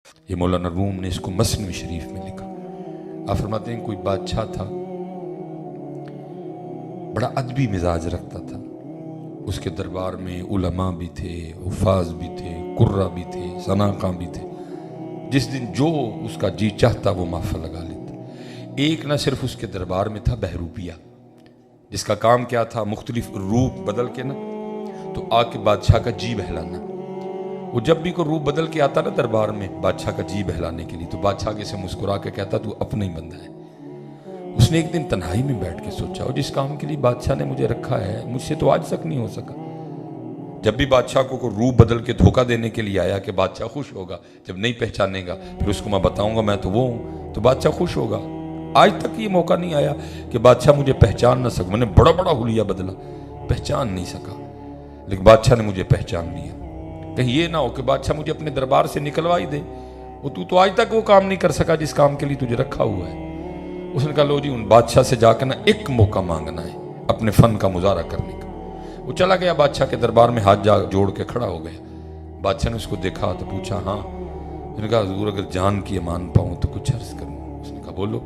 یہ مولانا روم نے اس کو مثنوی شریف میں لکھا۔ آپ فرماتے ہیں کوئی بادشاہ تھا، بڑا ادبی مزاج رکھتا تھا، اس کے دربار میں علماء بھی تھے، حفاظ بھی تھے، قرہ بھی تھے، زناقاں بھی تھے۔ جس دن جو اس کا جی چاہتا وہ محفل لگا لیتا۔ ایک نہ صرف اس کے دربار میں تھا بہروپیہ، جس کا کام کیا تھا، مختلف روپ بدل کے نا تو آ کے بادشاہ کا جی بہلانا۔ وہ جب بھی کوئی روپ بدل کے آتا نا دربار میں بادشاہ کا جی بہلانے کے لیے، تو بادشاہ کے سے مسکرا کے کہتا تو اپنا ہی بندہ ہے۔ اس نے ایک دن تنہائی میں بیٹھ کے سوچا، اور جس کام کے لیے بادشاہ نے مجھے رکھا ہے مجھ سے تو آج تک نہیں ہو سکا۔ جب بھی بادشاہ کو کوئی روپ بدل کے دھوکہ دینے کے لیے آیا کہ بادشاہ خوش ہوگا، جب نہیں پہچانے گا پھر اس کو میں بتاؤں گا میں تو وہ ہوں تو بادشاہ خوش ہوگا، آج تک یہ موقع نہیں آیا کہ بادشاہ مجھے پہچان نہ سکا۔ میں نے بڑا بڑا حلیہ بدلا، پہچان نہیں سکا، لیکن بادشاہ نے مجھے پہچان لیا۔ کہیں یہ نہ ہو کہ بادشاہ مجھے اپنے دربار سے نکلوا ہی دے، وہ تو آج تک وہ کام نہیں کر سکا جس کام کے لیے تجھے رکھا ہوا ہے۔ اس نے کہا لو جی، ان بادشاہ سے جا کے نا ایک موقع مانگنا ہے اپنے فن کا مظاہرہ کرنے کا۔ وہ چلا گیا بادشاہ کے دربار میں، ہاتھ جوڑ کے کھڑا ہو گیا۔ بادشاہ نے اس کو دیکھا تو پوچھا ہاں؟ اس نے کہا حضور اگر جان کی امان پاؤں تو کچھ عرض کروں۔ اس نے کہا بولو۔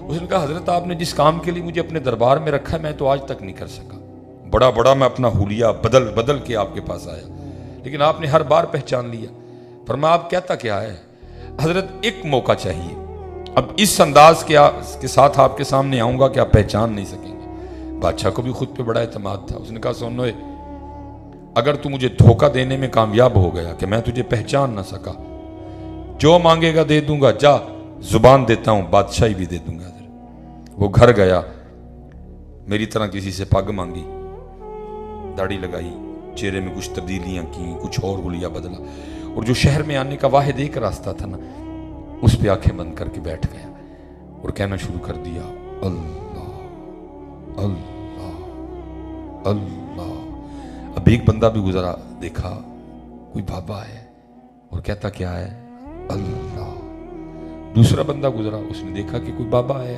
اس نے کہا حضرت آپ نے جس کام کے لیے مجھے اپنے دربار میں رکھا ہے میں تو آج تک نہیں کر سکا، بڑا بڑا میں اپنا حلیہ بدل بدل کے آپ کے پاس آیا، لیکن آپ نے ہر بار پہچان لیا۔ فرمایا آپ کہتا کیا ہے؟ حضرت ایک موقع چاہیے، اب اس انداز کے ساتھ آپ کے سامنے آؤں گا کہ آپ پہچان نہیں سکیں گے۔ بادشاہ کو بھی خود پہ بڑا اعتماد تھا۔ اس نے کہا سنو، اگر تو مجھے دھوکہ دینے میں کامیاب ہو گیا کہ میں تجھے پہچان نہ سکا، جو مانگے گا دے دوں گا، جا زبان دیتا ہوں بادشاہی بھی دے دوں گا۔ وہ گھر گیا، میری طرح کسی سے پگ مانگی، داڑھی لگائی، چہرے میں کچھ تبدیلیاں کی، کچھ اور حلیہ بدلا، اور جو شہر میں آنے کا واحد ایک راستہ تھا نا اس پہ آنکھیں بند کر کے بیٹھ گیا اور کہنا شروع کر دیا اللہ اللہ اللہ۔ اب ایک بندہ بھی گزرا، دیکھا کوئی بابا ہے اور کہتا کیا ہے اللہ۔ دوسرا بندہ گزرا، اس نے دیکھا کہ کوئی بابا ہے،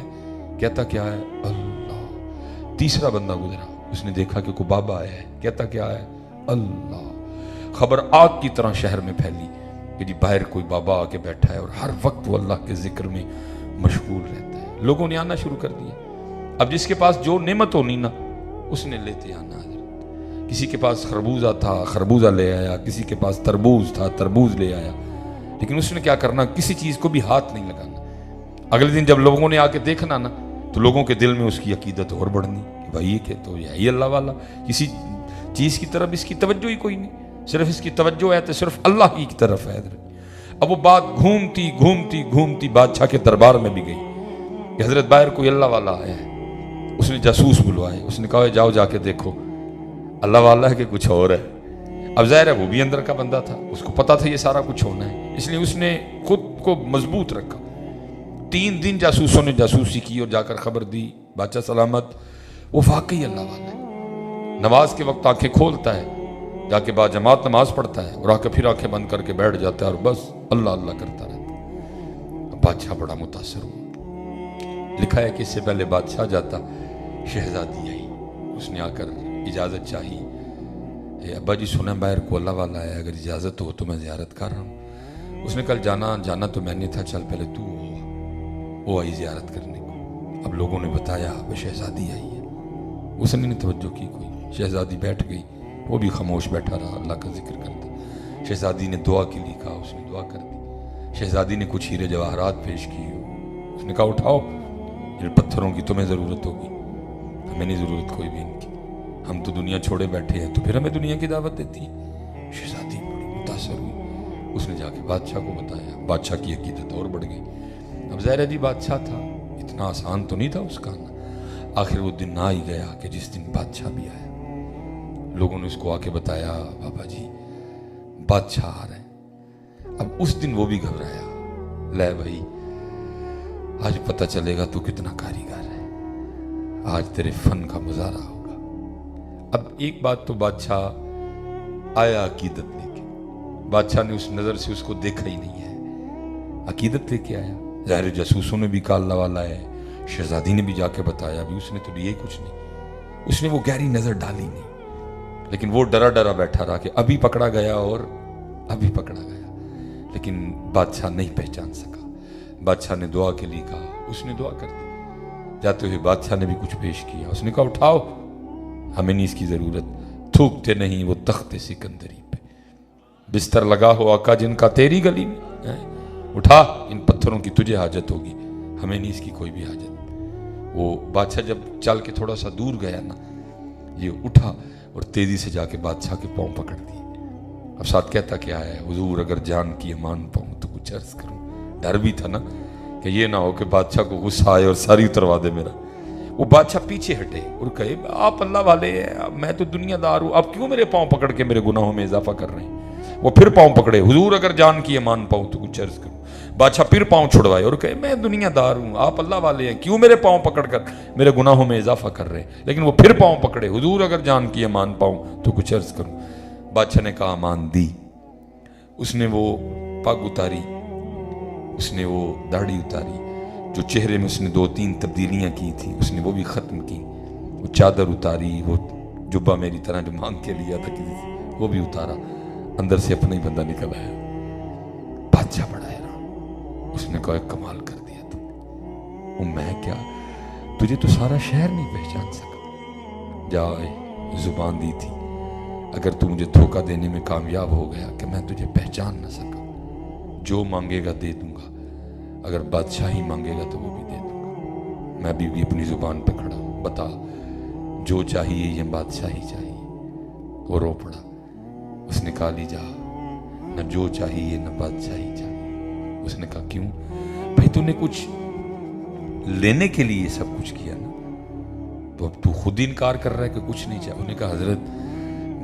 کہتا کیا ہے اللہ۔ تیسرا بندہ گزرا، اس نے دیکھا کہ کوئی بابا ہے، کہتا کیا ہے اللہ۔ خبر آگ کی طرح شہر میں پھیلی کہ جی باہر کوئی بابا آ کے بیٹھا ہے اور ہر وقت وہ اللہ کے ذکر میں مشغول رہتا ہے۔ لوگوں نے آنا شروع کر دیا۔ اب جس کے پاس جو نعمت ہونی نا اس نے لیتے آنا۔ حضرت کسی کے پاس خربوزہ تھا، خربوزہ لے آیا، کسی کے پاس تربوز تھا، تربوز لے آیا، لیکن اس نے کیا کرنا، کسی چیز کو بھی ہاتھ نہیں لگانا۔ اگلے دن جب لوگوں نے آ کے دیکھنا نا تو لوگوں کے دل میں اس کی عقیدت اور بڑھنی کہ بھائی یہ کہ تو یہی اللہ والا، کسی چیز کی طرف اس کی توجہ ہی کوئی نہیں، صرف اس کی توجہ ہے تو صرف اللہ ہی کی طرف ہے۔ اب وہ بات گھومتی گھومتی گھومتی بادشاہ کے دربار میں بھی گئی کہ حضرت باہر کوئی اللہ والا آیا ہے۔ اس نے جاسوس بلوائے، اس نے کہا جاؤ جا کے دیکھو اللہ والا ہے کہ کچھ اور ہے۔ اب ظاہر ہے وہ بھی اندر کا بندہ تھا، اس کو پتا تھا یہ سارا کچھ ہونا ہے، اس لیے اس نے خود کو مضبوط رکھا۔ 3 دن جاسوسوں نے جاسوسی کی اور جا کر خبر دی بادشاہ سلامت وہ واقعی اللہ والا ہے۔ نماز کے وقت آنکھیں کھولتا ہے، جا کے بعد جماعت نماز پڑھتا ہے اور آ کے پھر آنکھیں بند کر کے بیٹھ جاتا ہے اور بس اللہ اللہ کرتا رہتا ہے۔ بادشاہ بڑا متاثر ہوا۔ لکھا ہے کہ اس سے پہلے بادشاہ جاتا شہزادی آئی، اس نے آ کر اجازت چاہی، ابا جی سنا باہر کو اللہ والا ہے، اگر اجازت ہو تو میں زیارت کر رہا ہوں۔ اس نے کل جانا تو میں نے تھا، چل پہلے تو وہ آئی زیارت کرنے کو۔ اب لوگوں نے بتایا وہ شہزادی آئی ہے، اس نے نہیں توجہ کی کوئی۔ شہزادی بیٹھ گئی، وہ بھی خاموش بیٹھا رہا، اللہ کا ذکر کرتا۔ شہزادی نے دعا کے لیے کہا، اس نے دعا کر دی۔ شہزادی نے کچھ ہیرے جواہرات پیش کی، اس نے کہا اٹھاؤ، ان پتھروں کی تمہیں ضرورت ہوگی، ہمیں نہیں ضرورت کوئی بھی ان کی، ہم تو دنیا چھوڑے بیٹھے ہیں تو پھر ہمیں دنیا کی دعوت دیتی ہے۔ شہزادی بڑی متاثر ہوئی، اس نے جا کے بادشاہ کو بتایا، بادشاہ کی عقیدت اور بڑھ گئی۔ اب ظاہر ہے جی بادشاہ تھا، اتنا آسان تو نہیں تھا اس کا آنا۔ آخر وہ دن آ ہی گیا کہ جس دن بادشاہ بھی آیا۔ لوگوں نے اس کو آ کے بتایا بابا جی بادشاہ آ رہے ہیں۔ اب اس دن وہ بھی گھبرایا، لے بھائی آج پتہ چلے گا تو کتنا کاریگر ہے، آج تیرے فن کا مظاہرہ ہوگا۔ اب ایک بات تو بادشاہ آیا عقیدت لے کے، بادشاہ نے اس نظر سے اس کو دیکھا ہی نہیں ہے، عقیدت لے کے آیا۔ ظاہر جاسوسوں نے بھی کہا اللہ والا ہے، شہزادی نے بھی جا کے بتایا، بھی اس نے تو لیے کچھ نہیں، اس نے وہ گہری نظر ڈالی نہیں، لیکن وہ ڈرا ڈرا بیٹھا رہا کہ ابھی پکڑا گیا اور ابھی پکڑا گیا۔ لیکن بادشاہ نہیں پہچان سکا. بادشاہ نے دعا کے لیے کہا, اس نے دعا کر دی. جاتے ہوئے بادشاہ نے بھی کچھ پیش کیا. اس نے کہا اٹھاؤ, ہمیں نہیں اس کی ضرورت. تھوکتے نہیں وہ تخت سکندری پہ, بستر لگا ہو آقا جن کا تیری گلی میں, اٹھا ان پتھروں کی تجھے حاجت ہوگی, ہمیں نہیں اس کی کوئی بھی حاجت. وہ بادشاہ جب چل کے تھوڑا سا دور گیا نا, یہ اٹھا اور تیزی سے جا کے بادشاہ کے پاؤں پکڑ دیے. اب ساتھ کہتا کیا ہے, حضور اگر جان کی امان پاؤں تو کچھ عرض کروں. ڈر بھی تھا نا کہ یہ نہ ہو کہ بادشاہ کو غصہ آئے اور ساری اتروا دے میرا. وہ بادشاہ پیچھے ہٹے اور کہے آپ اللہ والے ہیں, میں تو دنیا دار ہوں, آپ کیوں میرے پاؤں پکڑ کے میرے گناہوں میں اضافہ کر رہے ہیں. وہ پھر پاؤں پکڑے, حضور اگر جان کی امان پاؤں تو کچھ عرض کروں. بادشاہ پھر پاؤں چھڑوائے اور کہے میں دنیا دار ہوں, آپ اللہ والے ہیں, کیوں میرے پاؤں پکڑ کر میرے گناہوں میں اضافہ کر رہے ہیں. لیکن وہ پھر پاؤں پکڑے, حضور اگر جان کی امان پاؤں تو کچھ عرض کروں. بادشاہ نے کہا امان دی. اس نے وہ پگ اتاری, اس نے وہ داڑھی اتاری, جو چہرے میں اس نے 2-3 تبدیلیاں کی تھیں اس نے وہ بھی ختم کی. وہ چادر اتاری, وہ جبہ میری طرح جو مانگ کے لیا تھا کسی سے وہ بھی اتارا. اندر سے اپنا ہی بندہ نکل آیا. بادشاہ بڑا حیران. اس نے کہا کمال کر دیا تم. وہ میں کیا, تجھے تو سارا شہر نہیں پہچان سکا. جا زبان دی تھی, اگر تو مجھے دھوکہ دینے میں کامیاب ہو گیا کہ میں تجھے پہچان نہ سکا, جو مانگے گا دے دوں گا, اگر بادشاہی مانگے گا تو وہ بھی دے دوں گا. میں بھی اپنی زبان پہ کھڑا ہوں, بتا جو چاہیے یہ بادشاہی چاہیے. وہ رو پڑا. اس نے کہا لی جا, نہ جو چاہیے نہ بادشاہی چاہیے. اس نے کہا کیوں بھائی, تو نے کچھ لینے کے لیے سب کچھ کیا نا, تو اب تو خود انکار کر رہا ہے کہ کچھ نہیں چاہیے. انہوں نے کہا حضرت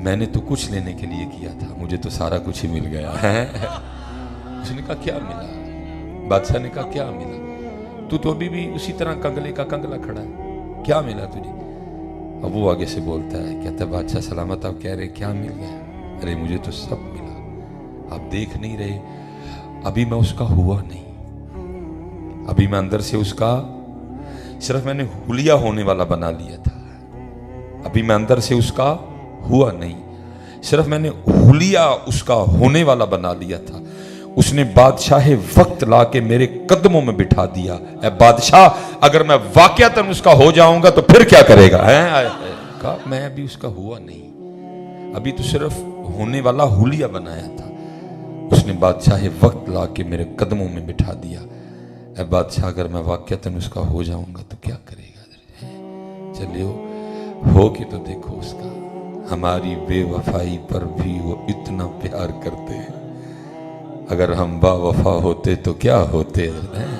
میں نے تو کچھ لینے کے لیے کیا تھا, مجھے تو سارا کچھ ہی مل گیا ہے. اس نے کہا کیا ملا. بادشاہ نے کہا کیا ملا, تو ابھی بھی اسی طرح کنگلے کا کنگلا کھڑا ہے, کیا ملا تجھے. اب وہ آگے سے بولتا ہے, کہتا ہے بادشاہ سلامت, آپ کہہ رہے کیا مل گیا. ارے مجھے تو سب ملا, آپ دیکھ نہیں رہے, ابھی میں اس کا ہوا نہیں, ابھی میں اندر سے اس کا صرف میں نے حلیہ ہونے والا بنا لیا تھا. ابھی میں اندر سے اس کا ہوا نہیں, صرف میں نے حلیہ اس کا ہونے والا بنا لیا تھا. اس نے بادشاہ وقت لا کے میرے قدموں میں بٹھا دیا. اے بادشاہ اگر میں واقعتاً اس کا ہو جاؤں گا تو پھر کیا کرے گا. کہا میں ابھی اس کا ہوا نہیں, ابھی تو صرف ہونے والا حلیہ بنایا تھا. اس نے بادشاہ وقت لا کے میرے قدموں میں بٹھا دیا. اے بادشاہ اگر میں واقعتاً اس کا ہو جاؤں گا تو کیا کرے گا. چلیو ہو کے تو دیکھو اس کا. ہماری بے وفائی پر بھی وہ اتنا پیار کرتے ہیں, اگر ہم با وفا ہوتے تو کیا ہوتے ہیں.